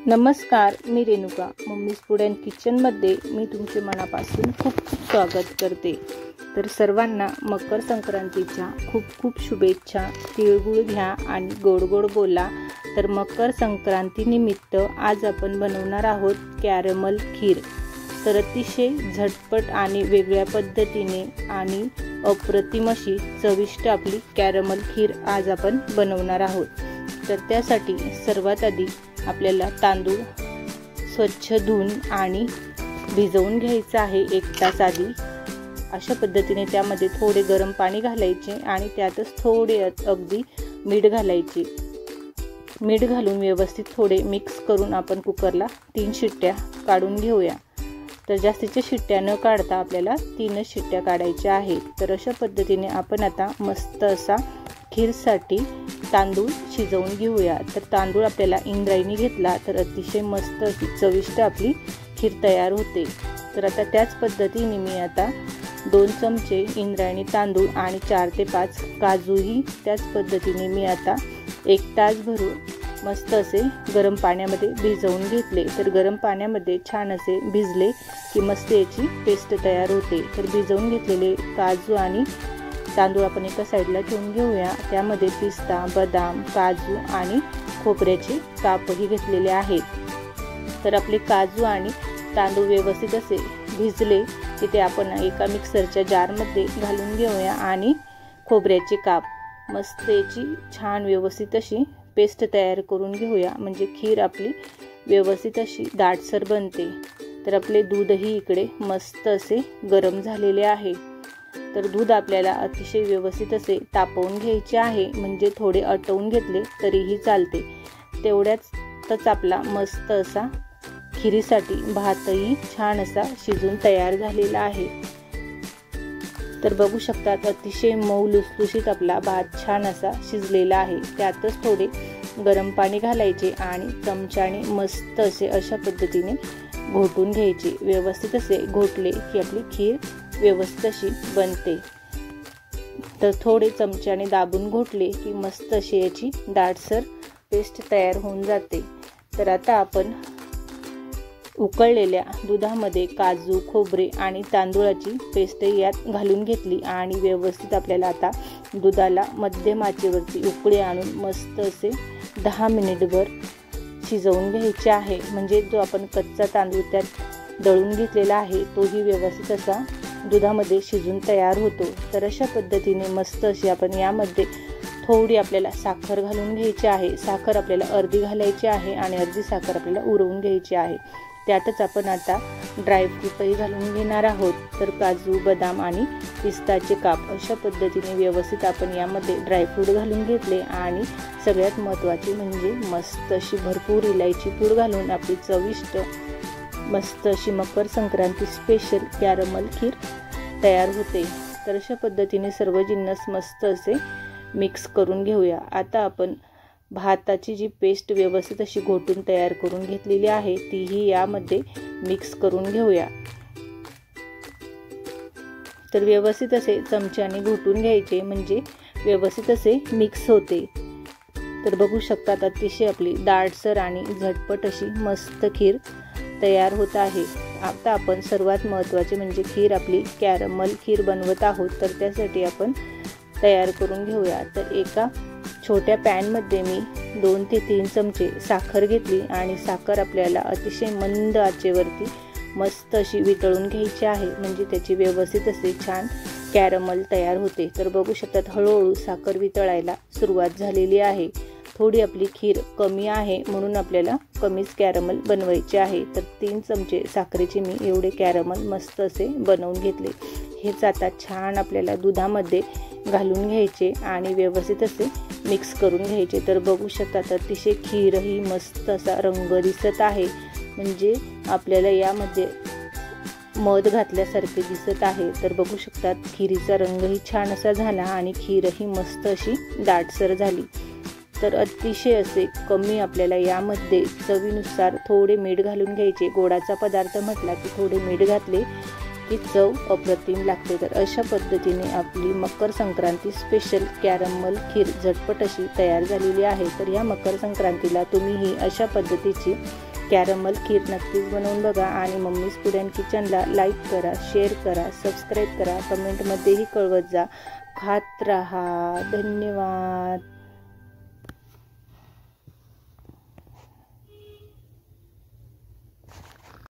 नमस्कार, मी Renuka. Mummies food and किचनमध्ये मी तुमचे मनापासून खूप खूप स्वागत करते. तर सर्वांना मकर संक्रांतीच्या खूप खूप शुभेच्छा. तिळगुळ घ्या आणि गोड गोड बोला. तर मकर संक्रांतीनिमित्त आज आपण बनवणार आहोत कॅरमल खीर. तर अतिशय झटपट आणि वेगळ्या पद्धतीने आणि अप्रतिम अशी चविष्ट आपली कॅरमल खीर आज आपण बनवणार आहोत. तर त्यासाठी सर्वात आधी आपल्याला तांदूळ स्वच्छ धुवून आणि भिजवून घ्यायचं आहे 1 तास आधी. अशा पद्धतीने त्यामध्ये थोडे गरम पाणी घालायचे आणि त्यातच थोडे अगदी मीठ घालायचे. मीठ घालून व्यवस्थित थोडे मिक्स करून आपण कुकरला 3 शिट्ट्या काढून घेऊया. तर जास्तीच्या शिट्ट्या न काढता आपल्याला 3च शिट्ट्या काढायच्या आहेत. तर अशा पद्धतीने आपण आता मस्त असा खीरसाठी तांदूळ शिजवून घेऊया. तर तांदूळ आपल्याला इंद्रायणी घेतला तर अतिशय मस्त अशी चविष्ट आपली खीर तयार होते. तर आता त्याच पद्धतीने मी आता 2 चमचे इंद्रायणी तांदूळ आणि 4 ते 5 काजूही त्याच पद्धतीने मी आता 1 तास भरून मस्त असे गरम पाण्यामध्ये भिजवून घेतले. तर गरम पाण्यामध्ये छान असे भिजले की मस्त याची पेस्ट तयार होते. तर भिजवून घेतलेले काजू आणि तांदूळ आपण एका साईडला ठेवून घेऊया. त्यामध्ये पिस्ता, बदाम, काजू आणि खोबऱ्याचे कापही घेतलेले आहेत. तर आपले काजू आणि तांदूळ व्यवस्थित असे भिजले की ते आपण एका मिक्सरच्या जारमध्ये घालून घेऊया आणि खोबऱ्याचे काप मस्त याची छान व्यवस्थित अशी पेस्ट तयार करून घेऊया. म्हणजे खीर आपली व्यवस्थित अशी दाटसर बनते. तर आपले दूधही इकडे मस्त असे गरम झालेले आहे. तर दूध आपल्याला अतिशय व्यवस्थित असे तापवून घ्यायचे आहे. म्हणजे थोडे आटवून घेतले तरीही चालते. तेवढ्यातच आपला मस्त असा खिरीसाठी भातही छान असा शिजून तयार झालेला आहे. तर बघू शकतात अतिशय मऊ लुसलुशीत आपला भात छान असा शिजलेला आहे. त्यातच थोडे गरम पाणी घालायचे आणि चमच्याने मस्त असे अशा पद्धतीने घोटून घ्यायचे. व्यवस्थित असे घोटले की आपली खीर व्यवस्थित अशी बनते. तर थोडे चमच्याने दाबून घोटले की मस्त अशी याची दाटसर पेस्ट तयार होऊन जाते. तर आता आपण उकळलेल्या दुधामध्ये काजू, खोबरे आणि तांदूळाची पेस्ट यात घालून घेतली आणि व्यवस्थित आपल्याला आता दुधाला मध्यम आचेवरती उकळी आणून मस्त असे 10 मिनिटभर शिजवून घ्यायचे आहे. म्हणजे जो आपण कच्चा तांदूळ त्यात दळून घेतलेला आहे तोही व्यवस्थित असा दुधामध्ये शिजून तयार होतो. तर अशा पद्धतीने मस्त अशी आपण यामध्ये थोडी आपल्याला साखर घालून घ्यायची आहे. साखर आपल्याला अर्धी घालायची आहे आणि अर्धी साखर आपल्याला उरवून घ्यायची आहे. त्यातच आपण आता ड्रायफ्रूटही घालून घेणार आहोत. तर काजू, बदाम आणि पिस्ताचे काप अशा पद्धतीने व्यवस्थित आपण यामध्ये ड्रायफ्रूट घालून घेतले आणि सगळ्यात महत्त्वाचे म्हणजे मस्त अशी भरपूर इलायची पूड घालून आपली चविष्ट मस्त अशी मकर संक्रांती स्पेशल कॅरमल खीर तयार होते. तर अशा पद्धतीने सर्व जिन्नस मस्त असे मिक्स करून घेऊया. आता आपण भाताची जी पेस्ट व्यवस्थित अशी घोटून तयार करून घेतलेली आहे तीही यामध्ये मिक्स करून घेऊया. तर व्यवस्थित असे चमच्याने घोटून घ्यायचे म्हणजे व्यवस्थित असे मिक्स होते. तर बघू शकतात अतिशय आपली दाटसर आणि झटपट अशी मस्त खीर तयार होत आहे. आता आपण सर्वात महत्त्वाचे म्हणजे खीर आपली कॅरमल खीर बनवत आहोत. तर त्यासाठी आपण तयार करून घेऊया. तर एका छोट्या पॅनमध्ये मी 2 ते 3 चमचे साखर घेतली आणि साखर आपल्याला अतिशय मंद आचेवरती मस्त अशी वितळून घ्यायची आहे. म्हणजे त्याची व्यवस्थित असे छान कॅरमल तयार होते. तर बघू शकतात हळूहळू साखर वितळायला सुरुवात झालेली आहे. थोडी आपली खीर कमी आहे म्हणून आपल्याला कमीच कॅरमल बनवायचे आहे. तर 3 चमचे साखरेचे मी एवढे कॅरमल मस्त असे बनवून घेतले. हेच आता छान आपल्याला दुधामध्ये घालून घ्यायचे आणि व्यवस्थित असे मिक्स करून घ्यायचे. तर बघू शकतात अतिशय खीरही मस्त असा रंग दिसत आहे. म्हणजे आपल्याला यामध्ये मध घातल्यासारखे दिसत आहे. तर बघू शकतात खिरीचा रंगही छान असा झाला आणि खीरही मस्त अशी दाटसर झाली. तर अतिशय असे कमी आपल्याला यामध्ये चवीनुसार थोडे मीठ घालून घ्यायचे. गोडाचा पदार्थ म्हटला की थोडे मीठ घातले की चव अप्रतिम लागते. तर अशा पद्धतीने आपली मकर संक्रांती स्पेशल कॅरमल खीर झटपट अशी तयार झालेली आहे. तर या मकर संक्रांतीला तुम्ही ही अशा पद्धतीची कॅरमल खीर नक्कीच बनवून बघा आणि मम्मीज फूड अँड किचनला लाईक करा, शेअर करा, सबस्क्राईब करा, कमेंटमध्येही कळवत जा. खात राहा. धन्यवाद.